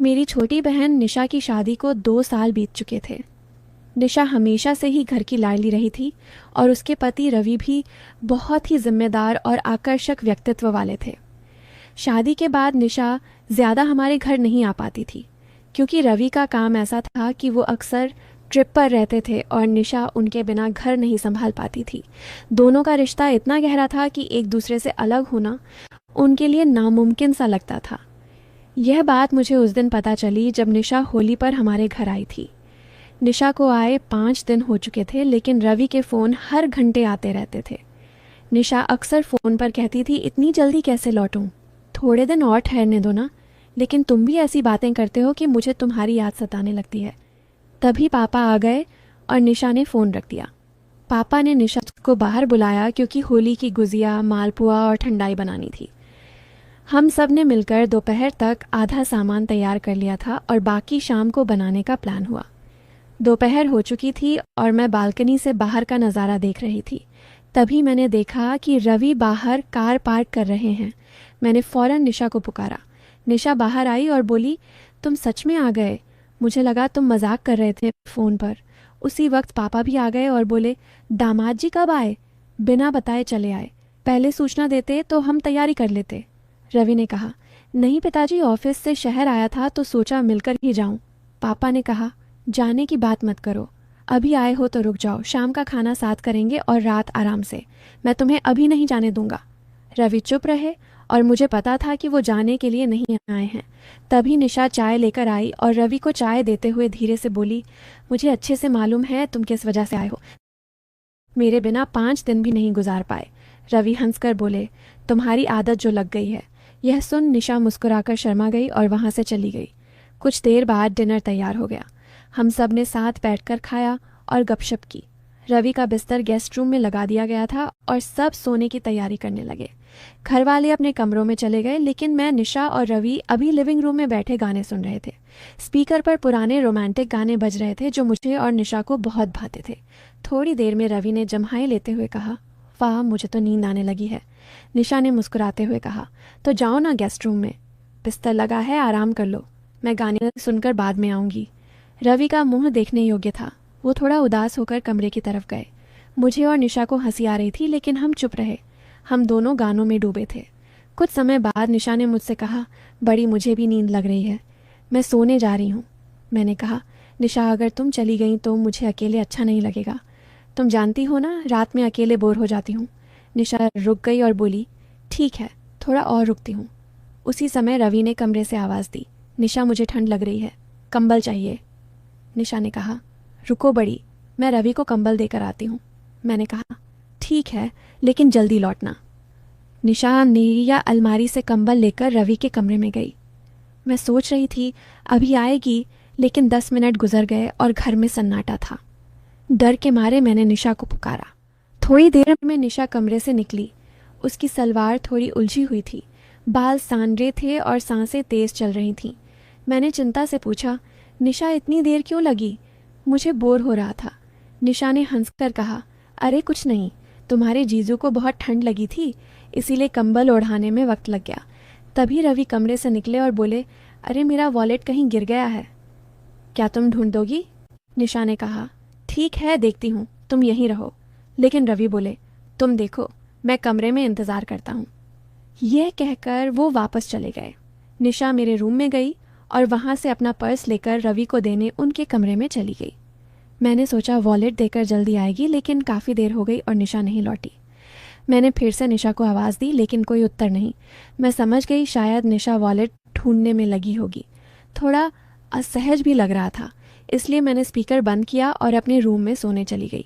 मेरी छोटी बहन निशा की शादी को 2 साल बीत चुके थे। निशा हमेशा से ही घर की लाडली रही थी और उसके पति रवि भी बहुत ही जिम्मेदार और आकर्षक व्यक्तित्व वाले थे। शादी के बाद निशा ज़्यादा हमारे घर नहीं आ पाती थी क्योंकि रवि का काम ऐसा था कि वो अक्सर ट्रिप पर रहते थे और निशा उनके बिना घर नहीं संभाल पाती थी। दोनों का रिश्ता इतना गहरा था कि एक दूसरे से अलग होना उनके लिए नामुमकिन सा लगता था। यह बात मुझे उस दिन पता चली जब निशा होली पर हमारे घर आई थी। निशा को आए 5 दिन हो चुके थे, लेकिन रवि के फ़ोन हर घंटे आते रहते थे। निशा अक्सर फ़ोन पर कहती थी, इतनी जल्दी कैसे लौटूं? थोड़े दिन और ठहरने दो ना। लेकिन तुम भी ऐसी बातें करते हो कि मुझे तुम्हारी याद सताने लगती है। तभी पापा आ गए और निशा ने फ़ोन रख दिया। पापा ने निशा को बाहर बुलाया क्योंकि होली की गुजिया, मालपुआ और ठंडाई बनानी थी। हम सब ने मिलकर दोपहर तक आधा सामान तैयार कर लिया था और बाकी शाम को बनाने का प्लान हुआ। दोपहर हो चुकी थी और मैं बालकनी से बाहर का नज़ारा देख रही थी। तभी मैंने देखा कि रवि बाहर कार पार्क कर रहे हैं। मैंने फ़ौरन निशा को पुकारा। निशा बाहर आई और बोली, तुम सच में आ गए? मुझे लगा तुम मजाक कर रहे थे फ़ोन पर। उसी वक्त पापा भी आ गए और बोले, दामाद जी कब आए? बिना बताए चले आए। पहले सूचना देते तो हम तैयारी कर लेते। रवि ने कहा, नहीं पिताजी, ऑफिस से शहर आया था तो सोचा मिलकर ही जाऊं। पापा ने कहा, जाने की बात मत करो, अभी आए हो तो रुक जाओ, शाम का खाना साथ करेंगे और रात आराम से। मैं तुम्हें अभी नहीं जाने दूंगा। रवि चुप रहे और मुझे पता था कि वो जाने के लिए नहीं आए हैं। तभी निशा चाय लेकर आई और रवि को चाय देते हुए धीरे से बोली, मुझे अच्छे से मालूम है तुम किस वजह से आए हो। मेरे बिना 5 दिन भी नहीं गुजार पाए। रवि हंसकर बोले, तुम्हारी आदत जो लग गई है। यह सुन निशा मुस्कुराकर शर्मा गई और वहाँ से चली गई। कुछ देर बाद डिनर तैयार हो गया। हम सब ने साथ बैठकर खाया और गपशप की। रवि का बिस्तर गेस्ट रूम में लगा दिया गया था और सब सोने की तैयारी करने लगे। घर वाले अपने कमरों में चले गए, लेकिन मैं, निशा और रवि अभी लिविंग रूम में बैठे गाने सुन रहे थे। स्पीकर पर पुराने रोमांटिक गाने बज रहे थे जो मुझे और निशा को बहुत भाते थे। थोड़ी देर में रवि ने जम्हाई लेते हुए कहा, वाह, मुझे तो नींद आने लगी है। निशा ने मुस्कुराते हुए कहा, तो जाओ ना गेस्ट रूम में, बिस्तर लगा है, आराम कर लो, मैं गाने सुनकर बाद में आऊँगी। रवि का मुंह देखने योग्य था। वो थोड़ा उदास होकर कमरे की तरफ गए। मुझे और निशा को हंसी आ रही थी, लेकिन हम चुप रहे। हम दोनों गानों में डूबे थे। कुछ समय बाद निशा ने मुझसे कहा, बड़ी मुझे भी नींद लग रही है, मैं सोने जा रही हूँ। मैंने कहा, निशा, अगर तुम चली गई तो मुझे अकेले अच्छा नहीं लगेगा। तुम जानती हो ना, रात में अकेले बोर हो जाती हूँ। निशा रुक गई और बोली, ठीक है, थोड़ा और रुकती हूँ। उसी समय रवि ने कमरे से आवाज़ दी, निशा, मुझे ठंड लग रही है, कंबल चाहिए। निशा ने कहा, रुको बड़ी, मैं रवि को कंबल देकर आती हूँ। मैंने कहा, ठीक है, लेकिन जल्दी लौटना। निशा नेरिया अलमारी से कंबल लेकर रवि के कमरे में गई। मैं सोच रही थी अभी आएगी, लेकिन 10 मिनट गुजर गए और घर में सन्नाटा था। डर के मारे मैंने निशा को पुकारा। थोड़ी देर में निशा कमरे से निकली। उसकी सलवार थोड़ी उलझी हुई थी, बाल सांवरे थे और सांसें तेज चल रही थीं। मैंने चिंता से पूछा, निशा, इतनी देर क्यों लगी? मुझे बोर हो रहा था। निशा ने हंसकर कहा, अरे कुछ नहीं, तुम्हारे जीजू को बहुत ठंड लगी थी, इसीलिए कंबल ओढ़ाने में वक्त लग गया। तभी रवि कमरे से निकले और बोले, अरे मेरा वॉलेट कहीं गिर गया है, क्या तुम ढूंढ दोगी? निशा ने कहा, ठीक है, देखती हूँ, तुम यहीं रहो। लेकिन रवि बोले, तुम देखो, मैं कमरे में इंतज़ार करता हूँ। यह कहकर वो वापस चले गए। निशा मेरे रूम में गई और वहाँ से अपना पर्स लेकर रवि को देने उनके कमरे में चली गई। मैंने सोचा वॉलेट देकर जल्दी आएगी, लेकिन काफ़ी देर हो गई और निशा नहीं लौटी। मैंने फिर से निशा को आवाज़ दी, लेकिन कोई उत्तर नहीं। मैं समझ गई शायद निशा वॉलेट ढूंढने में लगी होगी। थोड़ा असहज भी लग रहा था, इसलिए मैंने स्पीकर बंद किया और अपने रूम में सोने चली गई।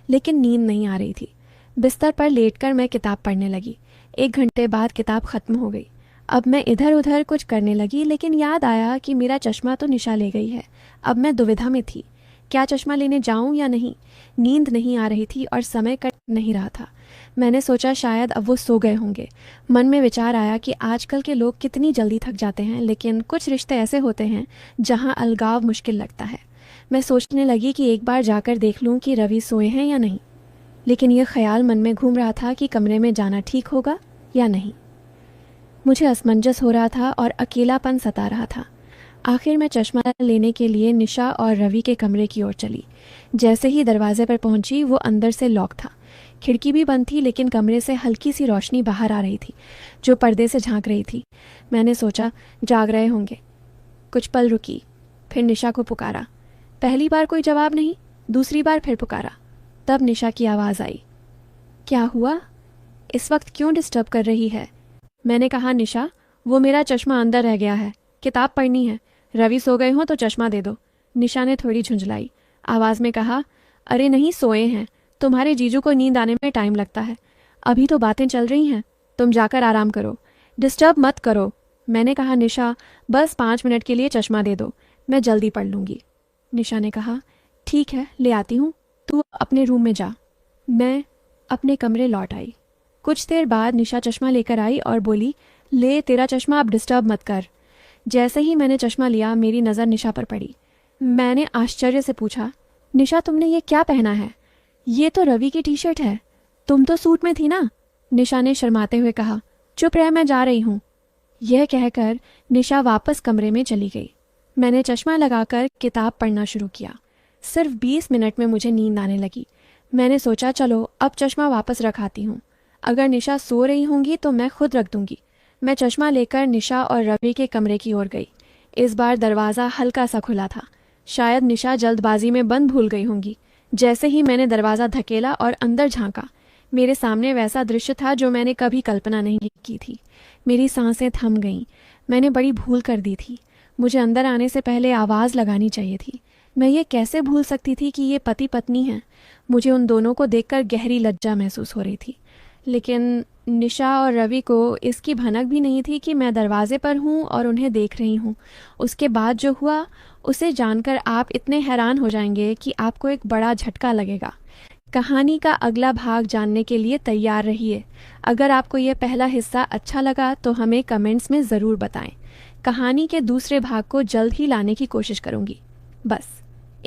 लेकिन नींद नहीं आ रही थी। बिस्तर पर लेटकर मैं किताब पढ़ने लगी। 1 घंटे बाद किताब ख़त्म हो गई। अब मैं इधर उधर कुछ करने लगी, लेकिन याद आया कि मेरा चश्मा तो निशा ले गई है। अब मैं दुविधा में थी, क्या चश्मा लेने जाऊं या नहीं? नींद नहीं आ रही थी और समय कट नहीं रहा था। मैंने सोचा शायद अब वो सो गए होंगे। मन में विचार आया कि आजकल के लोग कितनी जल्दी थक जाते हैं, लेकिन कुछ रिश्ते ऐसे होते हैं जहां अलगाव मुश्किल लगता है। मैं सोचने लगी कि एक बार जाकर देख लूं कि रवि सोए हैं या नहीं, लेकिन यह ख्याल मन में घूम रहा था कि कमरे में जाना ठीक होगा या नहीं। मुझे असमंजस हो रहा था और अकेलापन सता रहा था। आखिर मैं चश्मा लेने के लिए निशा और रवि के कमरे की ओर चली। जैसे ही दरवाजे पर पहुंची वो अंदर से लॉक था। खिड़की भी बंद थी, लेकिन कमरे से हल्की सी रोशनी बाहर आ रही थी जो पर्दे से झांक रही थी। मैंने सोचा जाग रहे होंगे। कुछ पल रुकी, फिर निशा को पुकारा। पहली बार कोई जवाब नहीं, दूसरी बार फिर पुकारा। तब निशा की आवाज़ आई। क्या हुआ? इस वक्त क्यों डिस्टर्ब कर रही है? मैंने कहा, निशा वो मेरा चश्मा अंदर रह गया है, किताब पढ़नी है। रवि सो गए हों तो चश्मा दे दो। निशा ने थोड़ी झुंझलाई आवाज़ में कहा, अरे नहीं, सोए हैं। तुम्हारे जीजू को नींद आने में टाइम लगता है। अभी तो बातें चल रही हैं, तुम जाकर आराम करो, डिस्टर्ब मत करो। मैंने कहा, निशा बस 5 मिनट के लिए चश्मा दे दो, मैं जल्दी पढ़ लूँगी। निशा ने कहा, ठीक है, ले आती हूँ, तू अपने रूम में जा। मैं अपने कमरे लौट आई। कुछ देर बाद निशा चश्मा लेकर आई और बोली, ले तेरा चश्मा, अब डिस्टर्ब मत कर। जैसे ही मैंने चश्मा लिया मेरी नज़र निशा पर पड़ी। मैंने आश्चर्य से पूछा, निशा तुमने ये क्या पहना है? ये तो रवि की टी शर्ट है, तुम तो सूट में थी ना। निशा ने शर्माते हुए कहा, चुप रह, मैं जा रही हूँ। यह कहकर निशा वापस कमरे में चली गई। मैंने चश्मा लगाकर किताब पढ़ना शुरू किया। सिर्फ 20 मिनट में मुझे नींद आने लगी। मैंने सोचा चलो अब चश्मा वापस रखाती हूँ, अगर निशा सो रही होंगी तो मैं खुद रख दूंगी। मैं चश्मा लेकर निशा और रवि के कमरे की ओर गई। इस बार दरवाज़ा हल्का सा खुला था। शायद निशा जल्दबाजी में बंद भूल गई होंगी। जैसे ही मैंने दरवाज़ा धकेला और अंदर झांका, मेरे सामने वैसा दृश्य था जो मैंने कभी कल्पना नहीं की थी। मेरी सांसें थम गईं। मैंने बड़ी भूल कर दी थी। मुझे अंदर आने से पहले आवाज़ लगानी चाहिए थी। मैं ये कैसे भूल सकती थी कि ये पति पत्नी हैं। मुझे उन दोनों को देखकर गहरी लज्जा महसूस हो रही थी, लेकिन निशा और रवि को इसकी भनक भी नहीं थी कि मैं दरवाजे पर हूँ और उन्हें देख रही हूँ। उसके बाद जो हुआ उसे जानकर आप इतने हैरान हो जाएंगे कि आपको एक बड़ा झटका लगेगा। कहानी का अगला भाग जानने के लिए तैयार रहिए। अगर आपको ये पहला हिस्सा अच्छा लगा तो हमें कमेंट्स में ज़रूर बताएं। कहानी के दूसरे भाग को जल्द ही लाने की कोशिश करूँगी। बस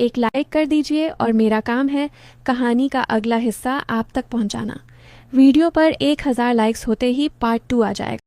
एक लाइक कर दीजिए और मेरा काम है कहानी का अगला हिस्सा आप तक पहुँचाना। वीडियो पर 1000 लाइक्स होते ही पार्ट 2 आ जाएगा।